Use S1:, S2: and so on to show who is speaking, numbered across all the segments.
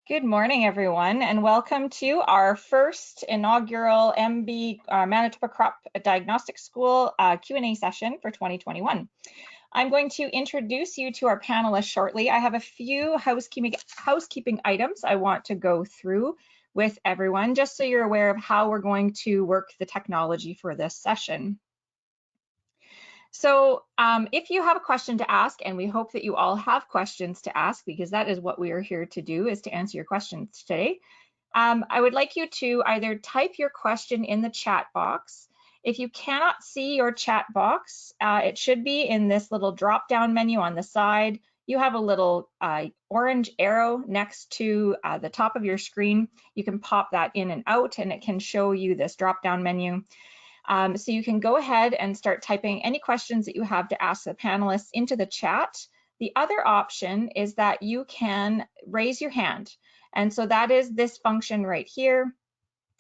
S1: Good morning, everyone, and welcome to our first inaugural MB Manitoba Crop Diagnostic School Q&A session for 2021. I'm going to introduce you to our panelists shortly. I have a few housekeeping items I want to go through with everyone, just so you're aware of how we're going to work the technology for this session. So if you have a question to ask, and we hope that you all have questions to ask, because that is what we are here to do, is to answer your questions today. I would like you to either type your question in the chat box. If you cannot see your chat box, it should be in this little drop-down menu on the side. You have a little orange arrow next to the top of your screen. You can pop that in and out, and it can show you this drop-down menu. So you can go ahead and start typing any questions that you have to ask the panelists into the chat. The other option is that you can raise your hand. And so that is this function right here.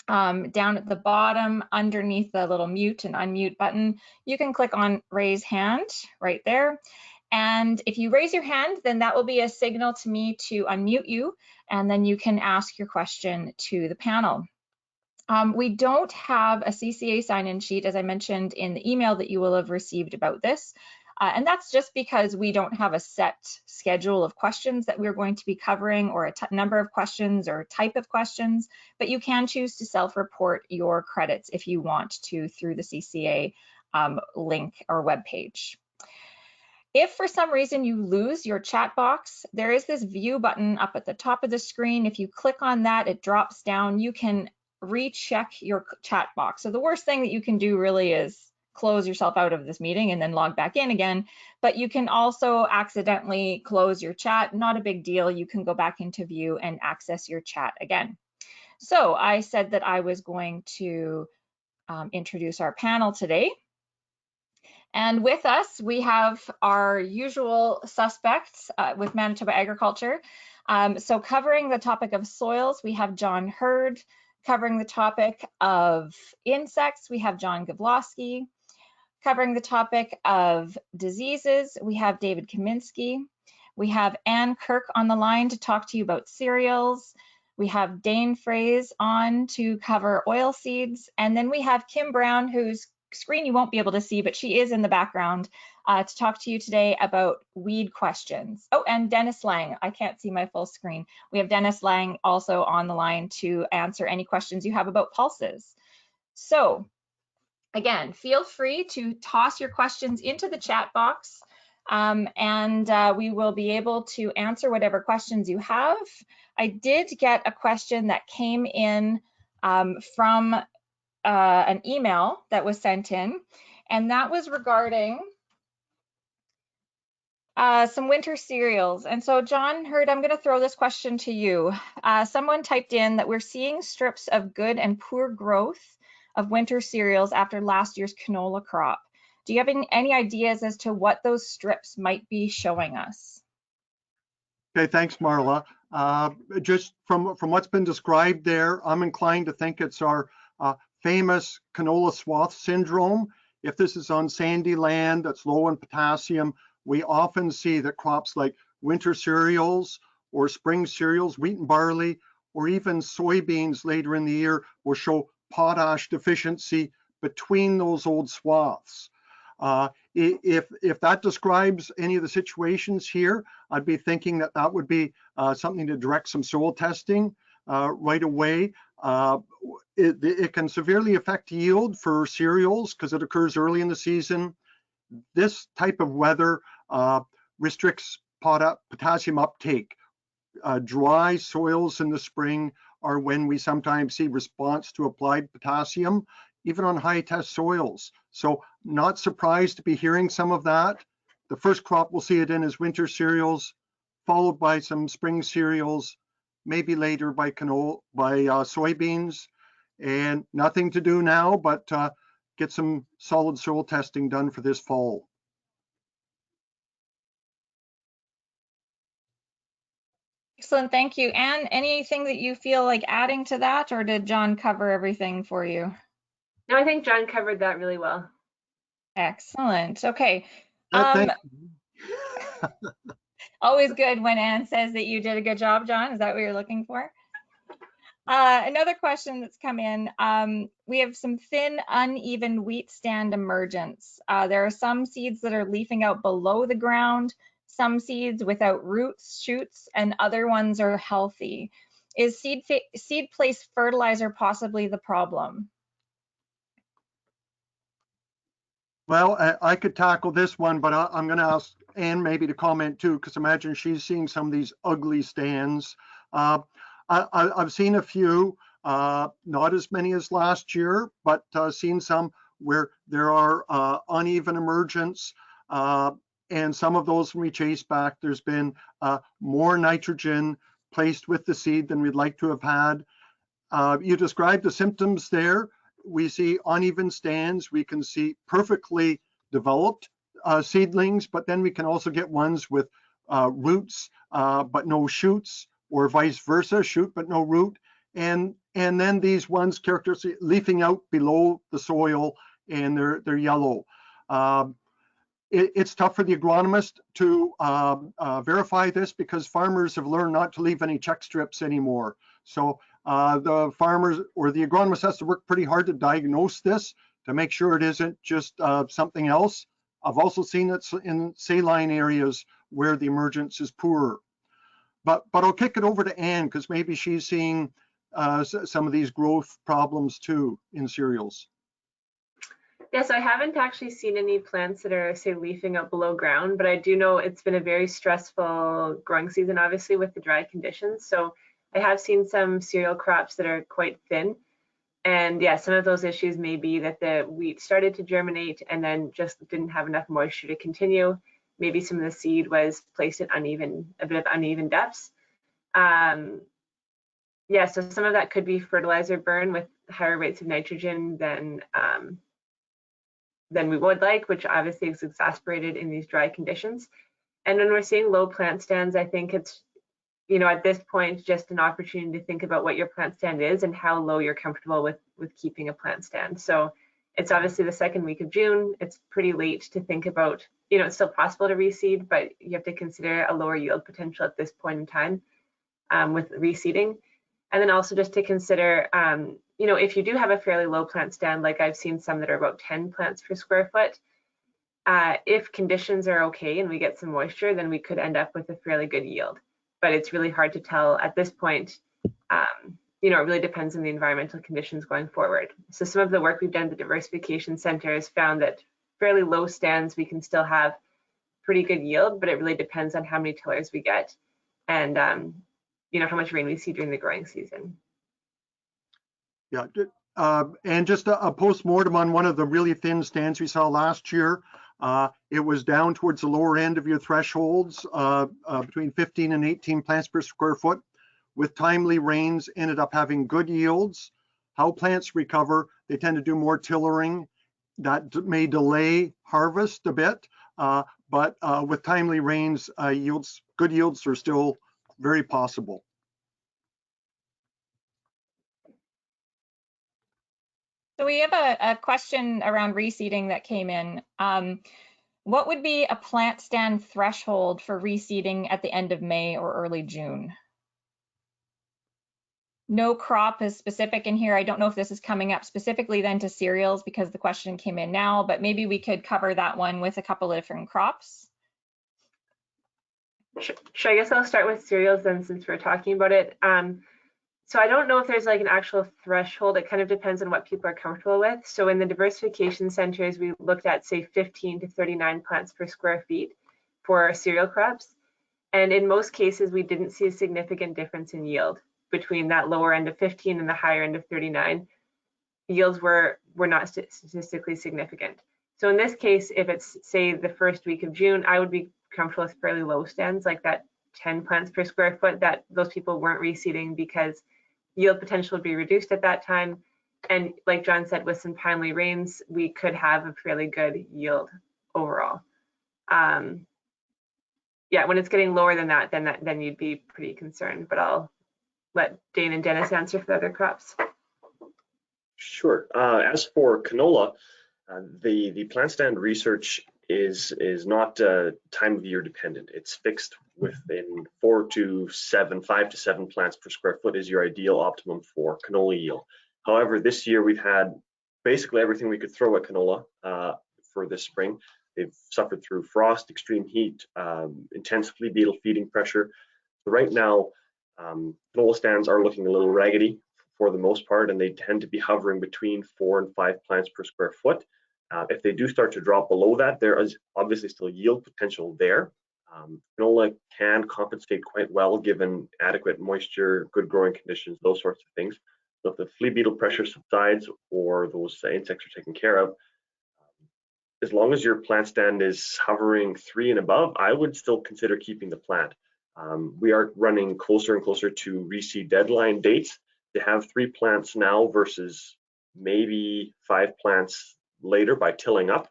S1: Down at the bottom underneath the little mute and unmute button, you can click on raise hand right there. And if you raise your hand, then that will be a signal to me to unmute you, and then you can ask your question to the panel. We don't have a CCA sign-in sheet, as I mentioned in the email that you will have received about this. And that's just because we don't have a set schedule of questions that we're going to be covering, or a number of questions or type of questions, but you can choose to self-report your credits if you want to through the CCA link or web page. If for some reason you lose your chat box, there is this view button up at the top of the screen. If you click on that, it drops down. You can recheck your chat box. So the worst thing that you can do really is close yourself out of this meeting and then log back in again. But you can also accidentally close your chat. Not a big deal. You can go back into view and access your chat again. So I said that I was going to introduce our panel today. And with us, we have our usual suspects with Manitoba Agriculture. So covering the topic of soils, we have John Hurd. Covering the topic of insects, we have John Gavlosky. Covering the topic of diseases, we have David Kaminsky. We have Ann Kirk on the line to talk to you about cereals. We have Dane Fraze on to cover oil seeds. And then we have Kim Brown, whose screen you won't be able to see, but she is in the background to talk to you today about weed questions. Oh, and Dennis Lang. I can't see my full screen. We have Dennis Lang also on the line to answer any questions you have about pulses. So again, feel free to toss your questions into the chat box, and we will be able to answer whatever questions you have. I did get a question that came in from an email that was sent in, and that was regarding some winter cereals. And so John Hurd, I'm going to throw this question to you. Someone typed in that we're seeing strips of good and poor growth of winter cereals after last year's canola crop. Do you have any ideas as to what those strips might be showing us?
S2: Okay, thanks, Marla. Just from what's been described there, I'm inclined to think it's our famous canola swath syndrome. If this is on sandy land that's low in potassium, we often see that crops like winter cereals or spring cereals, wheat and barley, or even soybeans later in the year will show potash deficiency between those old swaths. If that describes any of the situations here, I'd be thinking that that would be something to direct some soil testing right away. It can severely affect yield for cereals because it occurs early in the season. This type of weather restricts potassium uptake. Dry soils in the spring are when we sometimes see response to applied potassium, even on high test soils. So not surprised to be hearing some of that. The first crop we'll see it in is winter cereals, followed by some spring cereals, maybe later by soybeans, and nothing to do now, but get some solid soil testing done for this fall.
S1: Excellent, thank you. Anne, anything that you feel like adding to that, or did John cover everything for you?
S3: No, I think John covered that really well.
S1: Excellent, okay. Always good when Anne says that you did a good job, John. Is that what you're looking for? Another question that's come in, we have some thin, uneven wheat stand emergence. There are some seeds that are leafing out below the ground, some seeds without roots, shoots, and other ones are healthy. Is seed place fertilizer possibly the problem?
S2: Well, I could tackle this one, but I'm going to ask Anne maybe to comment too, because imagine she's seeing some of these ugly stands. I've seen a few, not as many as last year, but seen some where there are uneven emergence. And some of those, when we chase back, there's been more nitrogen placed with the seed than we'd like to have had. You described the symptoms there. We see uneven stands. We can see perfectly developed seedlings, but then we can also get ones with roots but no shoots, or vice versa, shoot but no root. And then these ones characteristic leafing out below the soil, and they're yellow. It's tough for the agronomist to verify this, because farmers have learned not to leave any check strips anymore. So the farmers or the agronomist has to work pretty hard to diagnose this, to make sure it isn't just something else. I've also seen it in saline areas where the emergence is poorer. But I'll kick it over to Anne, because maybe she's seeing some of these growth problems too in cereals.
S3: Yes, I haven't actually seen any plants that are, say, leafing out below ground, but I do know it's been a very stressful growing season, obviously, with the dry conditions. So I have seen some cereal crops that are quite thin. And yeah, some of those issues may be that the wheat started to germinate and then just didn't have enough moisture to continue. Maybe some of the seed was placed at a bit of uneven depths. Yeah, so some of that could be fertilizer burn with higher rates of nitrogen than we would like, which obviously is exacerbated in these dry conditions. And when we're seeing low plant stands, I think it's, at this point, just an opportunity to think about what your plant stand is and how low you're comfortable with keeping a plant stand. So it's obviously the second week of June. It's pretty late to think about, it's still possible to reseed, but you have to consider a lower yield potential at this point in time with reseeding. And then also just to consider, if you do have a fairly low plant stand, like I've seen some that are about 10 plants per square foot, if conditions are okay and we get some moisture, then we could end up with a fairly good yield. But it's really hard to tell at this point. It really depends on the environmental conditions going forward. So some of the work we've done at the Diversification Center has found that fairly low stands, we can still have pretty good yield, but it really depends on how many tillers we get and how much rain we see during the growing season.
S2: Yeah, and just a post-mortem on one of the really thin stands we saw last year. It was down towards the lower end of your thresholds, between 15 and 18 plants per square foot. With timely rains, ended up having good yields. How plants recover, they tend to do more tillering. That may delay harvest a bit, but with timely rains, good yields are still very possible.
S1: So we have a question around reseeding that came in. What would be a plant stand threshold for reseeding at the end of May or early June? No crop is specific in here. I don't know if this is coming up specifically then to cereals because the question came in now, but maybe we could cover that one with a couple of different crops.
S3: Sure, I guess I'll start with cereals then, since we're talking about it. So I don't know if there's like an actual threshold. It kind of depends on what people are comfortable with. So in the diversification centers, we looked at, say, 15 to 39 plants per square feet for cereal crops. And in most cases, we didn't see a significant difference in yield between that lower end of 15 and the higher end of 39. Yields were not statistically significant. So in this case, if it's, say, the first week of June, I would be comfortable with fairly low stands, like that 10 plants per square foot, that those people weren't reseeding because yield potential would be reduced at that time. And like John said, with some timely rains, we could have a fairly good yield overall. Yeah, when it's getting lower than that, then you'd be pretty concerned. But I'll let Dane and Dennis answer for the other crops.
S4: Sure. As for canola, the plant stand research is not time of year dependent. It's fixed within 5 to 7 plants per square foot is your ideal optimum for canola yield. However, this year we've had basically everything we could throw at canola for this spring. They've suffered through frost, extreme heat, intense flea beetle feeding pressure. So right now, canola stands are looking a little raggedy for the most part, and they tend to be hovering between 4 and 5 plants per square foot. If they do start to drop below that, there is obviously still yield potential there. Canola can compensate quite well given adequate moisture, good growing conditions, those sorts of things. So if the flea beetle pressure subsides or those insects are taken care of, as long as your plant stand is hovering 3 and above, I would still consider keeping the plant. We are running closer and closer to reseed deadline dates. To have 3 plants now versus maybe 5 plants later by tilling up,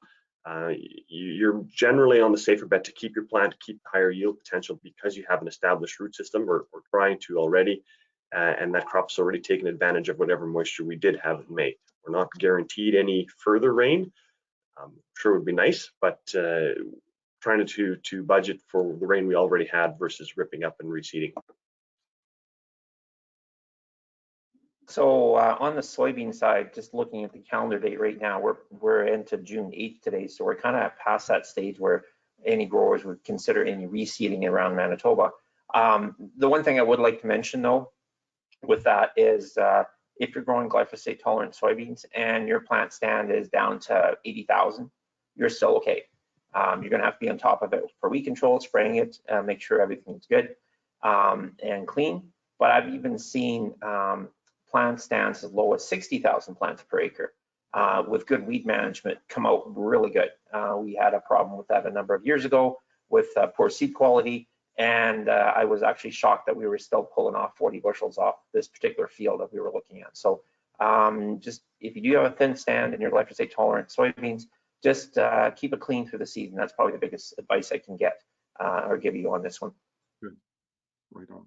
S4: you're generally on the safer bet to keep your plant, keep the higher yield potential because you have an established root system or trying to already, and that crop's already taken advantage of whatever moisture we did have in May. We're not guaranteed any further rain. Sure would be nice, but trying to budget for the rain we already had versus ripping up and reseeding.
S5: So on the soybean side, just looking at the calendar date right now, we're into June 8th today, so we're kind of past that stage where any growers would consider any reseeding around Manitoba. The one thing I would like to mention though with that is if you're growing glyphosate tolerant soybeans and your plant stand is down to 80,000, you're still okay. You're gonna have to be on top of it for weed control, spraying it, make sure everything's good and clean. But I've even seen plant stands as low as 60,000 plants per acre with good weed management come out really good. We had a problem with that a number of years ago with poor seed quality, and I was actually shocked that we were still pulling off 40 bushels off this particular field that we were looking at. So just if you do have a thin stand and you're glyphosate tolerant soybeans, just keep it clean through the season. That's probably the biggest advice I can get or give you on this one.
S2: Good, right on.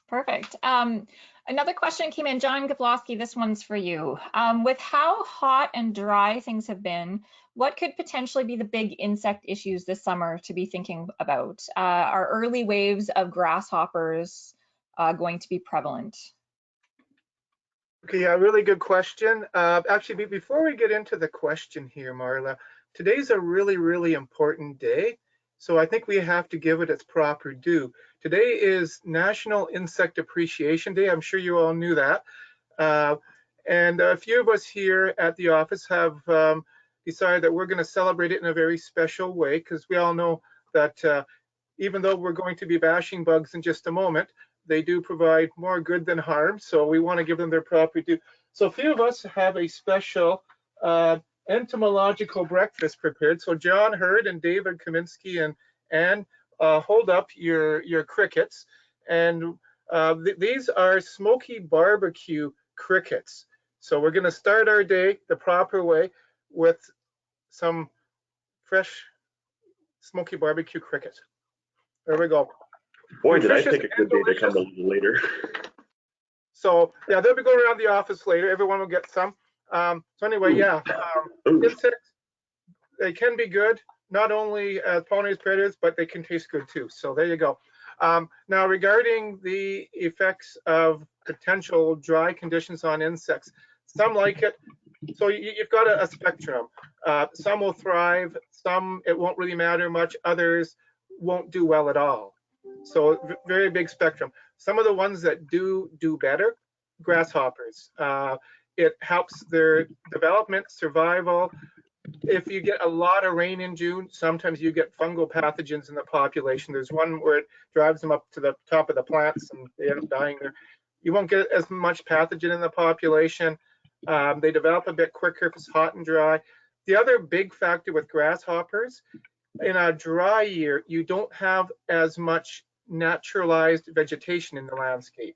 S1: Perfect. Another question came in, John Gablowski, this one's for you. With how hot and dry things have been, what could potentially be the big insect issues this summer to be thinking about? Are early waves of grasshoppers going to be prevalent?
S6: Okay, yeah, really good question. Actually, before we get into the question here, Marla, today's a really, really important day. So I think we have to give it its proper due. Today is National Insect Appreciation Day. I'm sure you all knew that. And a few of us here at the office have decided that we're going to celebrate it in a very special way, because we all know that even though we're going to be bashing bugs in just a moment, they do provide more good than harm. So we want to give them their proper due. So a few of us have a special entomological breakfast prepared. So John Hurd and David Kaminsky and Anne, hold up your crickets. And these are smoky barbecue crickets. So we're going to start our day the proper way with some fresh smoky barbecue cricket. There we go.
S4: Boy, did I pick a good day to come a little later.
S6: So yeah, they'll be going around the office later. Everyone will get some. So anyway, yeah, insects, they can be good, not only as pollinators, predators, but they can taste good too. So there you go. Now regarding the effects of potential dry conditions on insects, some like it. So you've got a spectrum. Some will thrive, some it won't really matter much, others won't do well at all. So very big spectrum. Some of the ones that do better, grasshoppers. It helps their development, survival. If you get a lot of rain in June, sometimes you get fungal pathogens in the population. There's one where it drives them up to the top of the plants and they end up dying there. You won't get as much pathogen in the population. They develop a bit quicker if it's hot and dry. The other big factor with grasshoppers, in a dry year, you don't have as much naturalized vegetation in the landscape.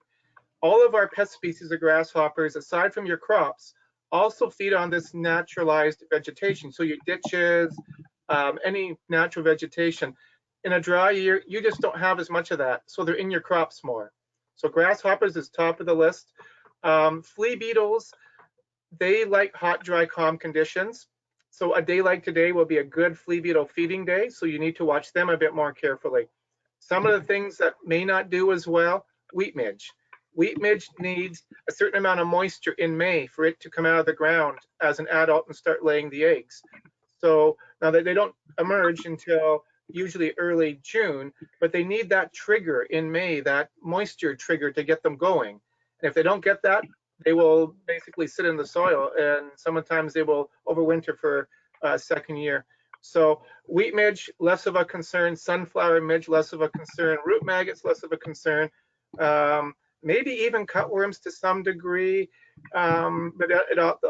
S6: All of our pest species of grasshoppers, aside from your crops, also feed on this naturalized vegetation. So your ditches, any natural vegetation. In a dry year, you just don't have as much of that. So they're in your crops more. So grasshoppers is top of the list. Flea beetles, they like hot, dry, calm conditions. So a day like today will be a good flea beetle feeding day, so you need to watch them a bit more carefully. Some of the things that may not do as well, wheat midge. Wheat midge needs a certain amount of moisture in May for it to come out of the ground as an adult and start laying the eggs. So now they don't emerge until usually early June, but they need that trigger in May, that moisture trigger to get them going. And if they don't get that, they will basically sit in the soil, and sometimes they will overwinter for a second year. So wheat midge, less of a concern. Sunflower midge, less of a concern. Root maggots, less of a concern. Maybe even cutworms to some degree, but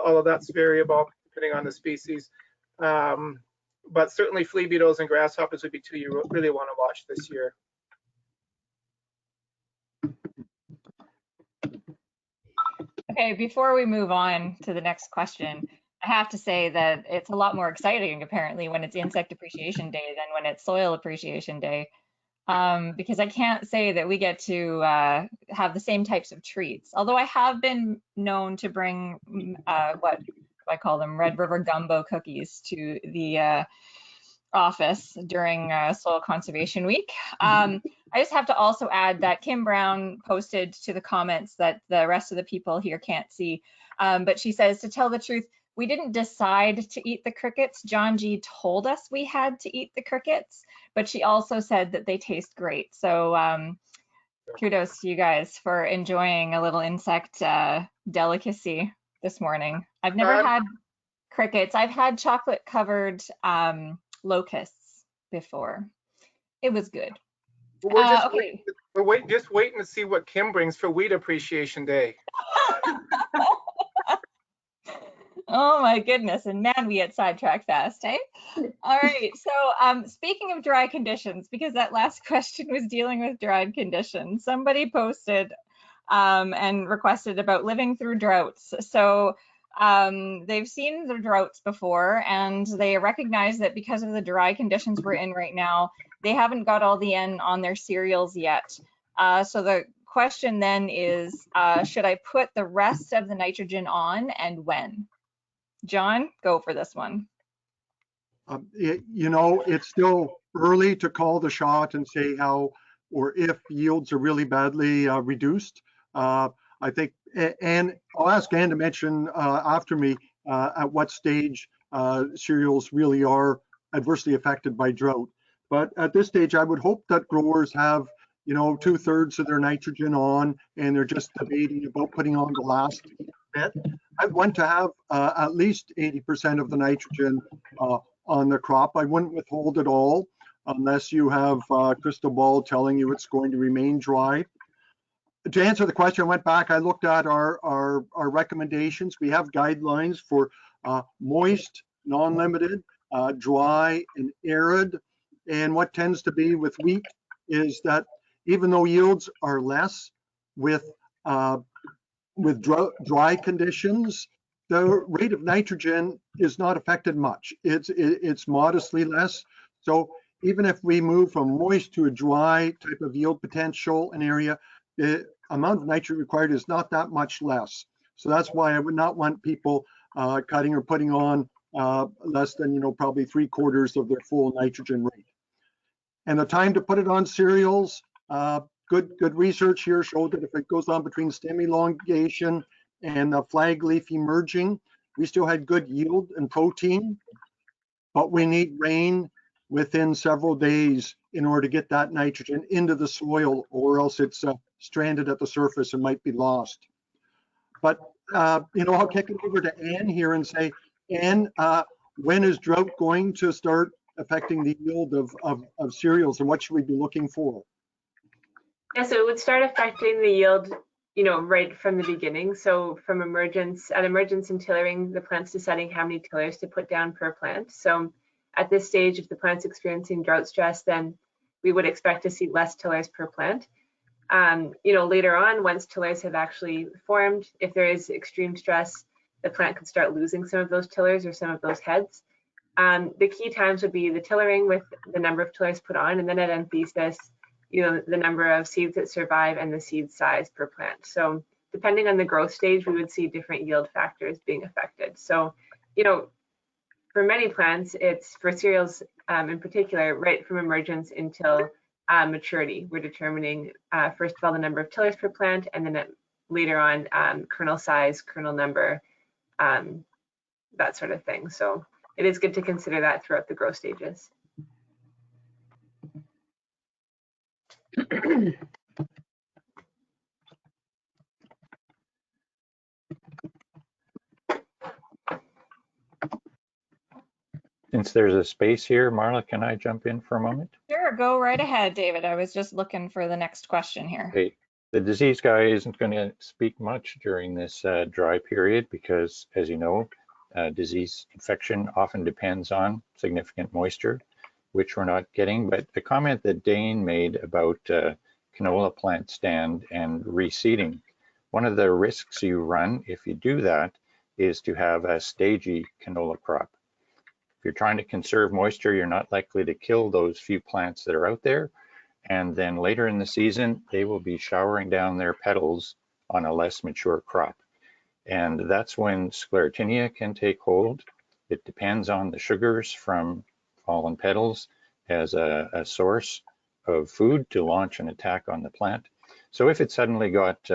S6: all of that's variable depending on the species. But certainly flea beetles and grasshoppers would be two you really want to watch this year.
S1: Okay, before we move on to the next question, I have to say that it's a lot more exciting apparently when it's Insect Appreciation Day than when it's Soil Appreciation Day, because I can't say that we get to have the same types of treats. Although I have been known to bring what do I call them, Red River Gumbo cookies to the office during Soil Conservation Week. I just have to also add that Kim Brown posted to the comments that the rest of the people here can't see, but she says, to tell the truth, we didn't decide to eat the crickets. John G told us we had to eat the crickets, but she also said that they taste great. So kudos to you guys for enjoying a little insect delicacy this morning. I've never had crickets. I've had chocolate covered locusts before. It was good.
S6: We're just waiting to see what Kim brings for Wheat Appreciation Day.
S1: Oh my goodness, and man, we get sidetracked fast, eh? All right, so speaking of dry conditions, because that last question was dealing with dried conditions, somebody posted and requested about living through droughts. So they've seen the droughts before, and they recognize that because of the dry conditions we're in right now, they haven't got all the N on their cereals yet. So the question then is, should I put the rest of the nitrogen on, and when? John, go for this one.
S2: You know, it's still early to call the shot and say how or if yields are really badly reduced. I think, and I'll ask Ann to mention after me at what stage cereals really are adversely affected by drought. But at this stage, I would hope that growers have, you know, 2/3 of their nitrogen on, and they're just debating about putting on the last bit. I want to have at least 80% of the nitrogen on the crop. I wouldn't withhold it all unless you have a crystal ball telling you it's going to remain dry. To answer the question, I went back, I looked at our recommendations. We have guidelines for moist, non-limited, dry, and arid. And what tends to be with wheat is that even though yields are less with dry conditions, the rate of nitrogen is not affected much. It's modestly less. So even if we move from moist to a dry type of yield potential in area, the amount of nitrogen required is not that much less. So that's why I would not want people cutting or putting on less than, you know, probably 3/4 of their full nitrogen rate. And the time to put it on cereals, good research here showed that if it goes on between stem elongation and the flag leaf emerging, we still had good yield and protein, but we need rain within several days in order to get that nitrogen into the soil, or else it's stranded at the surface and might be lost. But you know, I'll kick it over to Ann here and say, Ann, when is drought going to start affecting the yield of cereals, and what should we be looking for?
S3: Yeah, so it would start affecting the yield, you know, right from the beginning. So from emergence, at emergence and tillering, the plant's deciding how many tillers to put down per plant. So at this stage, if the plant's experiencing drought stress, then we would expect to see less tillers per plant. You know, later on, once tillers have actually formed, if there is extreme stress, the plant could start losing some of those tillers or some of those heads. The key times would be the tillering with the number of tillers put on, and then at enthesis, you know, the number of seeds that survive and the seed size per plant. So depending on the growth stage, we would see different yield factors being affected. So, you know, for many plants, it's for cereals in particular, right from emergence until maturity. We're determining, first of all, the number of tillers per plant, and then later on, kernel size, kernel number, that sort of thing. So it is good to consider that throughout the growth stages.
S7: Since there's a space here, Marla, can I jump in for a moment?
S1: Sure, go right ahead, David. I was just looking for the next question here.
S7: Okay. The disease guy isn't going to speak much during this dry period because, as you know, disease infection often depends on significant moisture, which we're not getting. But the comment that Dane made about canola plant stand and reseeding, one of the risks you run if you do that is to have a stagy canola crop. If you're trying to conserve moisture, you're not likely to kill those few plants that are out there. And then later in the season, they will be showering down their petals on a less mature crop. And that's when sclerotinia can take hold. It depends on the sugars from fallen petals as a source of food to launch an attack on the plant. So if it suddenly got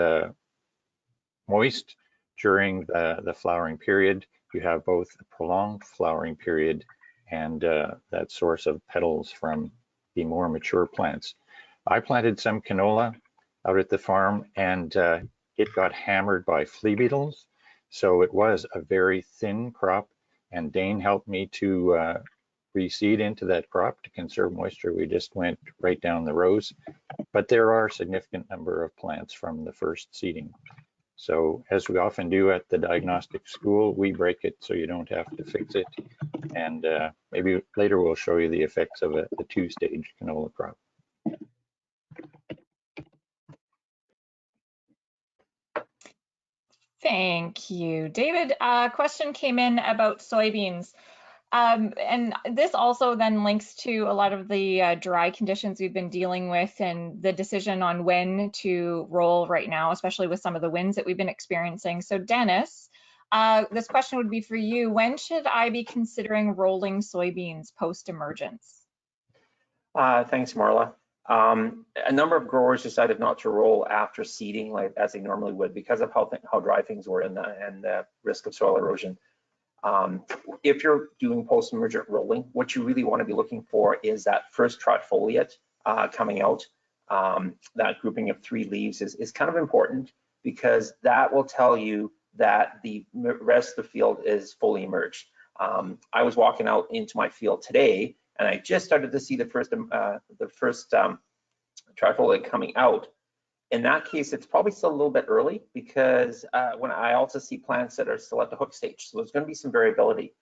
S7: moist during the flowering period, you have both a prolonged flowering period and that source of petals from the more mature plants. I planted some canola out at the farm and it got hammered by flea beetles. So it was a very thin crop, and Dane helped me to reseed into that crop to conserve moisture. We just went right down the rows, but there are a significant number of plants from the first seeding. So as we often do at the diagnostic school, we break it so you don't have to fix it. And maybe later we'll show you the effects of a two-stage canola crop.
S1: Thank you, David. A question came in about soybeans. And this also then links to a lot of the dry conditions we've been dealing with and the decision on when to roll right now, especially with some of the winds that we've been experiencing. So Dennis, this question would be for you. When should I be considering rolling soybeans post-emergence?
S5: Thanks, Marla. A number of growers decided not to roll after seeding like as they normally would because of how dry things were and the risk of soil erosion. If you're doing post-emergent rolling, what you really want to be looking for is that first trot foliate coming out. That grouping of 3 leaves is kind of important because that will tell you that the rest of the field is fully emerged. I was walking out into my field today and I just started to see the first trifoliate coming out. In that case, it's probably still a little bit early because when I also see plants that are still at the hook stage, so there's going to be some variability.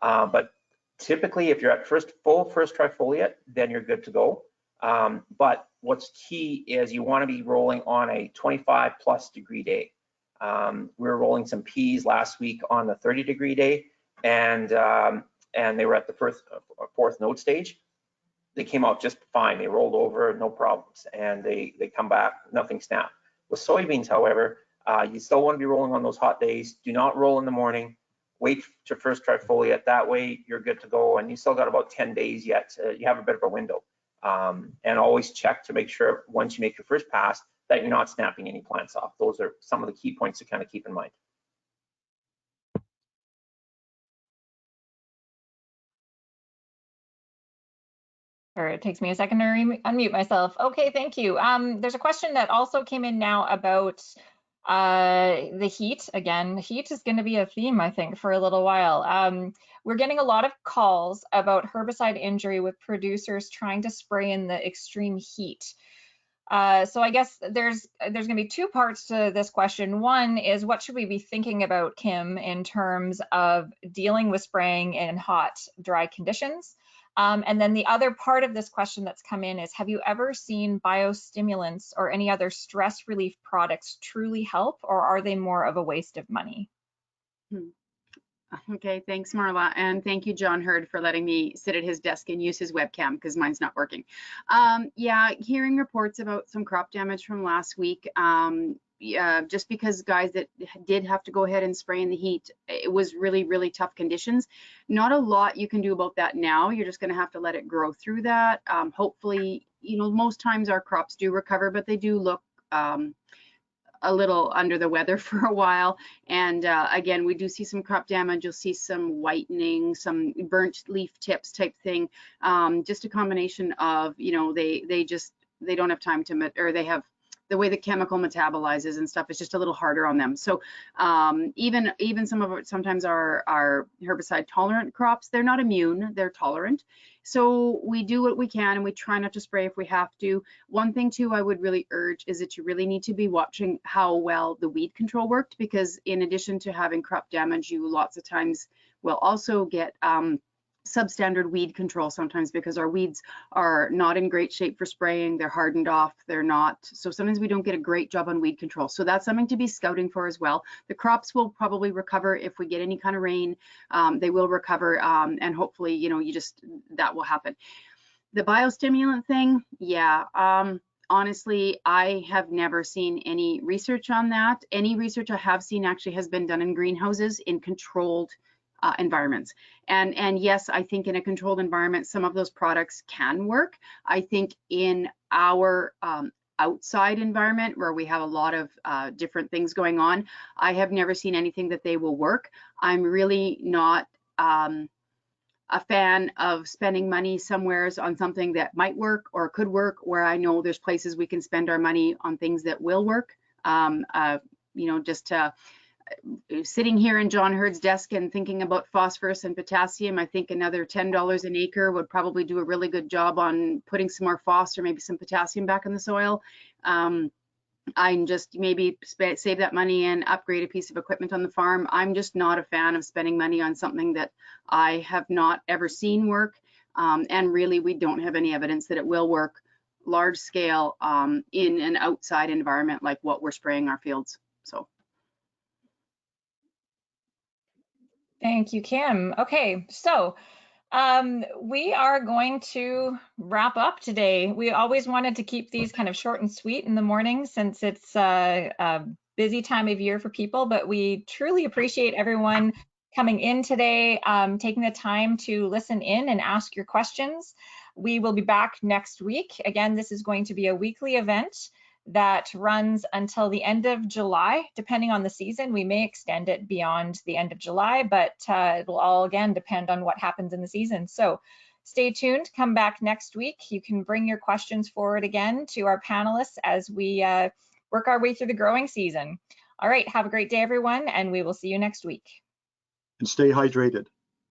S5: But typically, if you're at full first trifoliate, then you're good to go. But what's key is you want to be rolling on a 25+ degree day. We were rolling some peas last week on the 30-degree day, and they were at the fourth node stage. They came out just fine. They rolled over, no problems, and they come back, nothing snapped. With soybeans, however, you still want to be rolling on those hot days. Do not roll in the morning. Wait to first trifoliate. That way, you're good to go, and you still got about 10 days yet. You have a bit of a window, and always check to make sure once you make your first pass that you're not snapping any plants off. Those are some of the key points to kind of keep in mind.
S1: Or it takes me a second to unmute myself. Okay, thank you. There's a question that also came in now about the heat. Again, heat is going to be a theme, I think, for a little while. We're getting a lot of calls about herbicide injury with producers trying to spray in the extreme heat. So I guess there's going to be 2 parts to this question. One is, what should we be thinking about, Kim, in terms of dealing with spraying in hot, dry conditions? And then the other part of this question that's come in is, have you ever seen biostimulants or any other stress relief products truly help, or are they more of a waste of money?
S8: Okay, thanks, Marla. And thank you, John Hurd, for letting me sit at his desk and use his webcam because mine's not working. Yeah, hearing reports about some crop damage from last week. Yeah, just because guys that did have to go ahead and spray in the heat, it was really, really tough conditions. Not a lot you can do about that now. You're just going to have to let it grow through that. Hopefully, you know, most times our crops do recover, but they do look a little under the weather for a while. And again, we do see some crop damage. You'll see some whitening, some burnt leaf tips type thing. Just a combination of, you know, they don't have time to, or they have the way the chemical metabolizes and stuff is just a little harder on them. So even some of it, sometimes our herbicide tolerant crops, they're not immune, they're tolerant. So we do what we can and we try not to spray if we have to. One thing too I would really urge is that you really need to be watching how well the weed control worked, because in addition to having crop damage, you lots of times will also get substandard weed control sometimes, because our weeds are not in great shape for spraying. They're hardened off. They're not. So sometimes we don't get a great job on weed control. So that's something to be scouting for as well. The crops will probably recover if we get any kind of rain. They will recover, and hopefully, you know, that will happen. The biostimulant thing, yeah. Honestly, I have never seen any research on that. Any research I have seen actually has been done in greenhouses in controlled environments. And yes, I think in a controlled environment, some of those products can work. I think in our outside environment where we have a lot of different things going on, I have never seen anything that they will work. I'm really not a fan of spending money somewheres on something that might work or could work, where I know there's places we can spend our money on things that will work. You know, just sitting here in John Hurd's desk and thinking about phosphorus and potassium, I think another $10 an acre would probably do a really good job on putting some more phos or maybe some potassium back in the soil. I'm just maybe save that money and upgrade a piece of equipment on the farm. I'm just not a fan of spending money on something that I have not ever seen work. And really, we don't have any evidence that it will work large scale in an outside environment like what we're spraying our fields. So.
S1: Thank you, Kim. Okay, so we are going to wrap up today. We always wanted to keep these kind of short and sweet in the morning since it's a busy time of year for people, but we truly appreciate everyone coming in today, taking the time to listen in and ask your questions. We will be back next week. Again, this is going to be a weekly event that runs until the end of July, depending on the season. We may extend it beyond the end of July, but it will all again depend on what happens in the season. So stay tuned, come back next week. You can bring your questions forward again to our panelists as we work our way through the growing season. All right, have a great day, everyone, and we will see you next week.
S2: And stay hydrated.